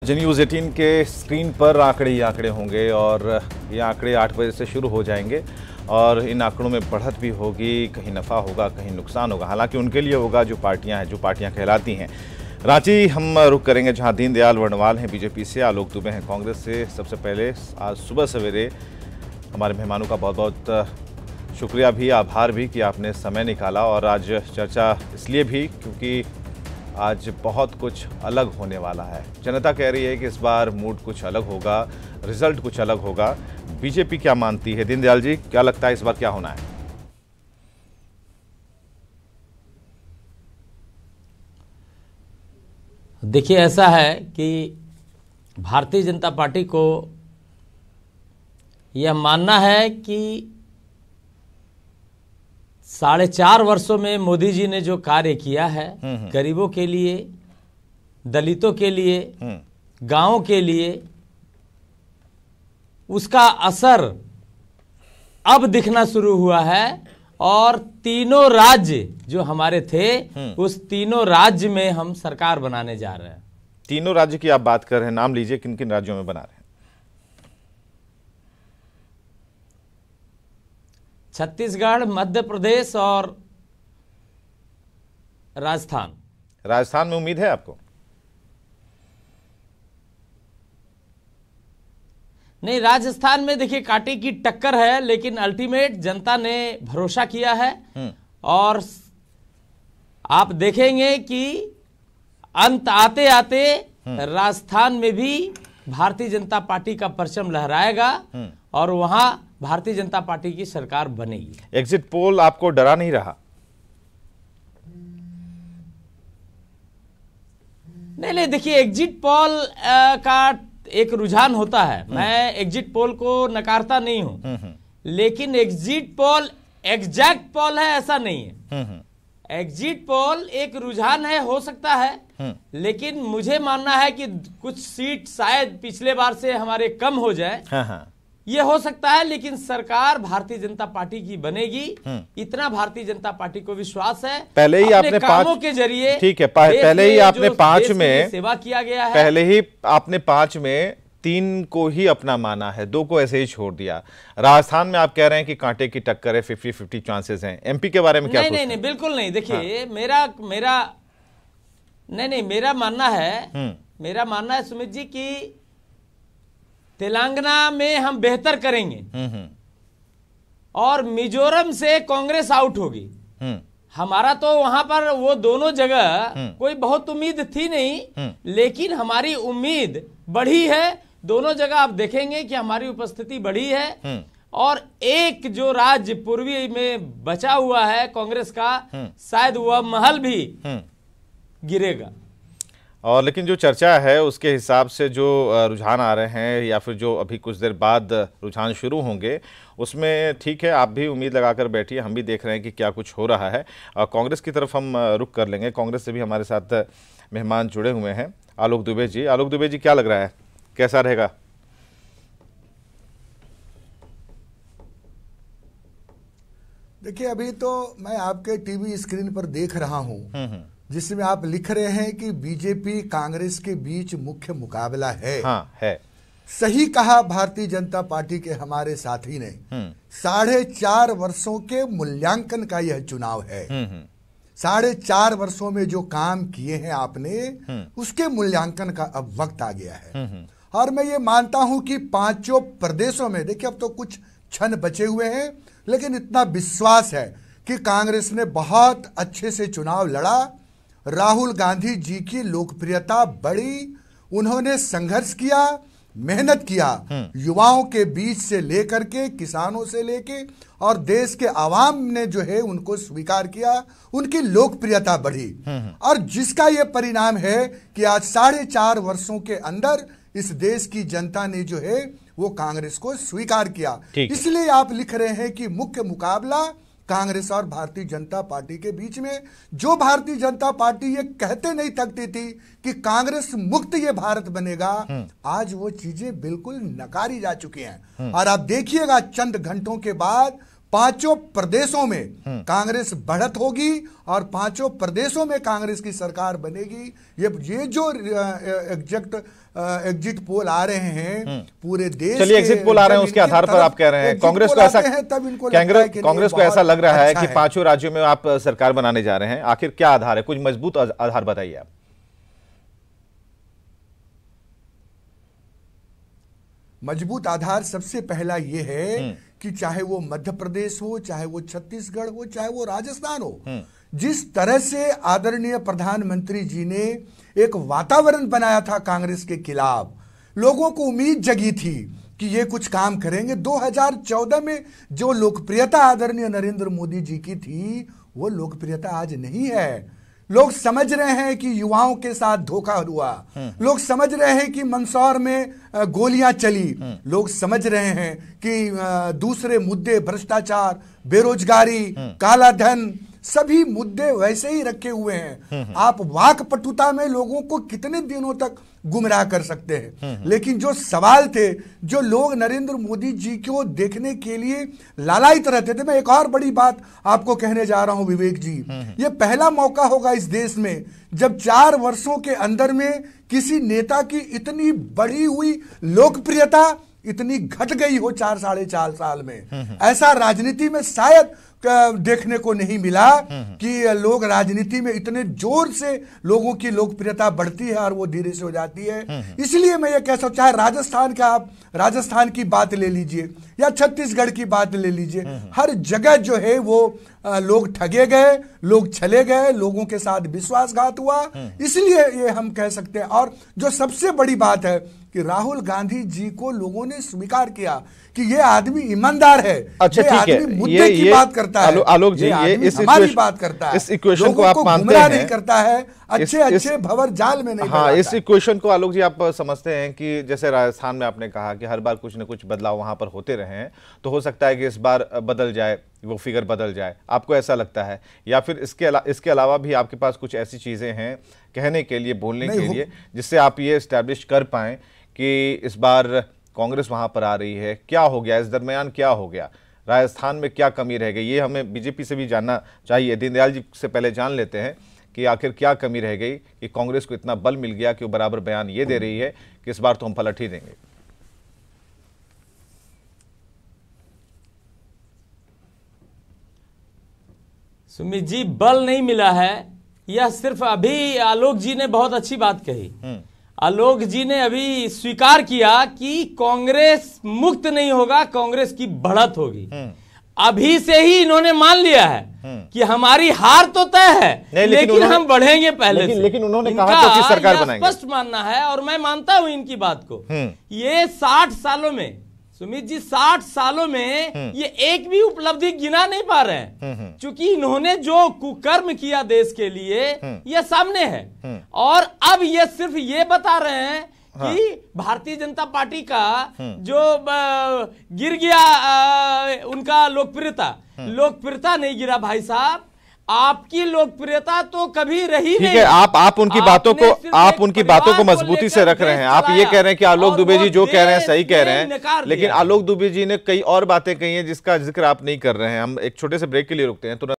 जी news 18 के screen पर आंकड़े ही आंकड़े होंगे और ये आंकड़े 8 बजे से शुरू हो जाएंगे और इन आंकड़ों में बढ़त भी होगी, कहीं नफ़ा होगा, कहीं नुकसान होगा। हालांकि उनके लिए होगा जो पार्टियां कहलाती हैं। रांची हम रुक करेंगे जहां दीनदयाल वर्णवाल हैं बीजेपी से, आलोक दुबे हैं कांग्रेस से। सबसे पहले आज सुबह सवेरे हमारे मेहमानों का बहुत बहुत शुक्रिया भी, आभार भी कि आपने समय निकाला। और आज चर्चा इसलिए भी क्योंकि आज बहुत कुछ अलग होने वाला है। जनता कह रही है कि इस बार मूड कुछ अलग होगा, रिजल्ट कुछ अलग होगा। बीजेपी क्या मानती है? दीनदयाल जी, क्या लगता है इस बार क्या होना है? देखिए, ऐसा है कि भारतीय जनता पार्टी को यह मानना है कि 4.5 वर्षों में मोदी जी ने जो कार्य किया है गरीबों के लिए, दलितों के लिए, गांवों के लिए, उसका असर अब दिखना शुरू हुआ है। और तीनों राज्य जो हमारे थे उस तीनों राज्य में हम सरकार बनाने जा रहे हैं। तीनों राज्य की आप बात कर रहे हैं, नाम लीजिए किन किन राज्यों में बना रहे हैं? छत्तीसगढ़, मध्य प्रदेश और राजस्थान। राजस्थान में उम्मीद है आपको? नहीं, राजस्थान में देखिए कांटे की टक्कर है, लेकिन अल्टीमेट जनता ने भरोसा किया है। और आप देखेंगे कि अंत आते आते राजस्थान में भी भारतीय जनता पार्टी का परचम लहराएगा और वहां भारतीय जनता पार्टी की सरकार बनेगी। एग्जिट पोल आपको डरा नहीं रहा? नहीं, देखिए एग्जिट पोल का एक रुझान होता है। मैं एग्जिट पोल को नकारता नहीं हूं, लेकिन एग्जिट पोल एग्जैक्ट पोल है ऐसा नहीं है। एग्जिट पोल एक रुझान है, हो सकता है, लेकिन मुझे मानना है कि कुछ सीट शायद पिछले बार से हमारे कम हो जाए। ये हो सकता है, लेकिन सरकार भारतीय जनता पार्टी की बनेगी, इतना भारतीय जनता पार्टी को विश्वास है। पहले ही आपने कामों के जरिए, ठीक है, पहले ही आपने 5 में सेवा किया गया है। पहले ही आपने 5 में 3 को ही अपना माना है, 2 को ऐसे ही छोड़ दिया। राजस्थान में आप कह रहे हैं कि कांटे की टक्कर है, 50-50 चांसेस हैं। एमपी के बारे में क्या सोचते हैं? नहीं, बिल्कुल नहीं। देखिए, मेरा मानना है सुमित जी कि तेलंगाना में हम बेहतर करेंगे और मिजोरम से कांग्रेस आउट होगी। हमारा तो वहां पर वो दोनों जगह कोई बहुत उम्मीद थी नहीं, लेकिन हमारी उम्मीद बढ़ी है। दोनों जगह आप देखेंगे कि हमारी उपस्थिति बढ़ी है। और एक जो राज्य पूर्वी में बचा हुआ है कांग्रेस का, शायद वह महल भी गिरेगा। और लेकिन जो चर्चा है उसके हिसाब से जो रुझान आ रहे हैं या फिर जो अभी कुछ देर बाद रुझान शुरू होंगे, उसमें ठीक है, आप भी उम्मीद लगाकर बैठिए, हम भी देख रहे हैं कि क्या कुछ हो रहा है। कांग्रेस की तरफ हम रुख कर लेंगे। कांग्रेस से भी हमारे साथ मेहमान जुड़े हुए हैं, आलोक दुबे जी। आलोक दुबे जी, क्या लग रहा है, कैसा रहेगा? देखिए, अभी तो मैं आपके टीवी स्क्रीन पर देख रहा हूं जिसमें आप लिख रहे हैं कि बीजेपी कांग्रेस के बीच मुख्य मुकाबला है। हाँ, है। सही कहा भारतीय जनता पार्टी के हमारे साथी ने। 4.5 वर्षों के मूल्यांकन का यह चुनाव है। 4.5 वर्षों में जो काम किए हैं आपने, उसके मूल्यांकन का अब वक्त आ गया है। और मैं ये मानता हूं कि 5 प्रदेशों में, देखिए अब तो कुछ क्षण बचे हुए हैं, लेकिन इतना विश्वास है कि कांग्रेस ने बहुत अच्छे से चुनाव लड़ा। राहुल गांधी जी की लोकप्रियता बढ़ी, उन्होंने संघर्ष किया, मेहनत किया, युवाओं के बीच से लेकर के, किसानों से लेके, और देश के आवाम ने जो है उनको स्वीकार किया, उनकी लोकप्रियता बढ़ी। और जिसका यह परिणाम है कि आज 4.5 वर्षों के अंदर इस देश की जनता ने जो है वो कांग्रेस को स्वीकार किया। इसलिए आप लिख रहे हैं कि मुख्य मुकाबला कांग्रेस और भारतीय जनता पार्टी के बीच में। जो भारतीय जनता पार्टी ये कहते नहीं थकती थी कि कांग्रेस मुक्त ये भारत बनेगा, आज वो चीजें बिल्कुल नकारी जा चुकी हैं। और आप देखिएगा चंद घंटों के बाद पांचों प्रदेशों में कांग्रेस बढ़त होगी और पांचों प्रदेशों में कांग्रेस की सरकार बनेगी। ये जो एग्जिट पोल आ रहे हैं पूरे देश, चलिए एग्जिट पोल आ रहे हैं उसके आधार पर आप कह रहे हैं कांग्रेस को ऐसा, कांग्रेस को ऐसा लग रहा है कि पांचों राज्यों में आप सरकार बनाने जा रहे हैं, आखिर क्या आधार है? कुछ मजबूत आधार बताइए आप। मजबूत आधार सबसे पहला ये है कि चाहे वो मध्य प्रदेश हो, चाहे वो छत्तीसगढ़ हो, चाहे वो राजस्थान हो, जिस तरह से आदरणीय प्रधानमंत्री जी ने एक वातावरण बनाया था कांग्रेस के खिलाफ, लोगों को उम्मीद जगी थी कि ये कुछ काम करेंगे। 2014 में जो लोकप्रियता आदरणीय नरेंद्र मोदी जी की थी वो लोकप्रियता आज नहीं है। लोग समझ रहे हैं कि युवाओं के साथ धोखा हुआ, लोग समझ रहे हैं कि मंदसौर में गोलियां चली, लोग समझ रहे हैं कि दूसरे मुद्दे भ्रष्टाचार, बेरोजगारी, काला धन, सभी मुद्दे वैसे ही रखे हुए हैं। आप वाकपटुता में लोगों को कितने दिनों तक गुमराह कर सकते हैं? लेकिन जो सवाल थे, जो लोग नरेंद्र मोदी जी को देखने के लिए लालायित रहते थे। मैं एक और बड़ी बात आपको कहने जा रहा हूं विवेक जी, ये पहला मौका होगा इस देश में जब 4 वर्षों के अंदर में किसी नेता की इतनी बढ़ी हुई लोकप्रियता इतनी घट गई हो 4 साढ़े 4 साल में। ऐसा राजनीति में शायद देखने को नहीं मिला कि लोग राजनीति में इतने जोर से लोगों की लोकप्रियता बढ़ती है और वो धीरे से हो जाती है। इसलिए मैं ये कह सकता हूं, चाहे राजस्थान का आप राजस्थान की बात ले लीजिए या छत्तीसगढ़ की बात ले लीजिए, हर जगह जो है वो लोग ठगे गए, लोग चले गए, लोगों के साथ विश्वासघात हुआ। इसलिए ये हम कह सकते हैं। और जो सबसे बड़ी बात है कि राहुल गांधी जी को लोगों ने स्वीकार किया कि ये आदमी ईमानदार है। अच्छा, ठीक है, मुद्दे की बात करता है। आलोक जी, ये हमारी बात करता है, इस इक्वेशन को आप मानते हैं, नहीं करता है, अच्छे भंवर जाल में नहीं। हाँ, इस इक्वेशन को आलोक जी आप समझते हैं कि जैसे राजस्थान में आपने कहा कि हर बार कुछ न कुछ बदलाव वहां पर होते रहे हैं, तो हो सकता है कि इस बार बदल जाए, वो फिगर बदल जाए, आपको ऐसा लगता है? या फिर इसके अलावा भी आपके पास कुछ ऐसी चीजें हैं कहने के लिए, बोलने के लिए, जिससे आप ये एस्टैब्लिश कर पाएं कि इस बार कांग्रेस वहां पर आ रही है? क्या हो गया इस दरमियान, क्या हो गया राजस्थान में, क्या कमी रह गई? ये हमें बीजेपी से भी जानना चाहिए। दीनदयाल जी से पहले जान लेते हैं कि आखिर क्या कमी रह गई कि कांग्रेस को इतना बल मिल गया कि वो बराबर बयान ये दे रही है कि इस बार तो हम पलट ही देंगे। सुमित जी, बल नहीं मिला है, यह सिर्फ अभी आलोक जी ने बहुत अच्छी बात कही। आलोक जी ने अभी स्वीकार किया कि कांग्रेस मुक्त नहीं होगा, कांग्रेस की बढ़त होगी। अभी से ही इन्होंने मान लिया है कि हमारी हार तो तय है, लेकिन हम बढ़ेंगे पहले से। लेकिन उन्होंने कहा तो कि सरकार बनाएंगे। स्पष्ट मानना है और मैं मानता हूं इनकी बात को। ये 60 सालों में, सुमित जी, 60 सालों में ये एक भी उपलब्धि गिना नहीं पा रहे हैं, क्योंकि इन्होंने जो कुकर्म किया देश के लिए ये सामने है। और अब ये सिर्फ ये बता रहे हैं कि भारतीय जनता पार्टी का जो गिर गया उनका लोकप्रियता नहीं गिरा भाई साहब, आपकी लोकप्रियता तो कभी रही नहीं। ठीक है, आप उनकी बातों को मजबूती से रख रहे हैं। आप ये कह रहे हैं कि आलोक दुबे जी जो कह रहे हैं सही कह रहे हैं, लेकिन आलोक दुबे जी ने कई और बातें कही हैं जिसका जिक्र आप नहीं कर रहे हैं। हम एक छोटे से ब्रेक के लिए रुकते हैं।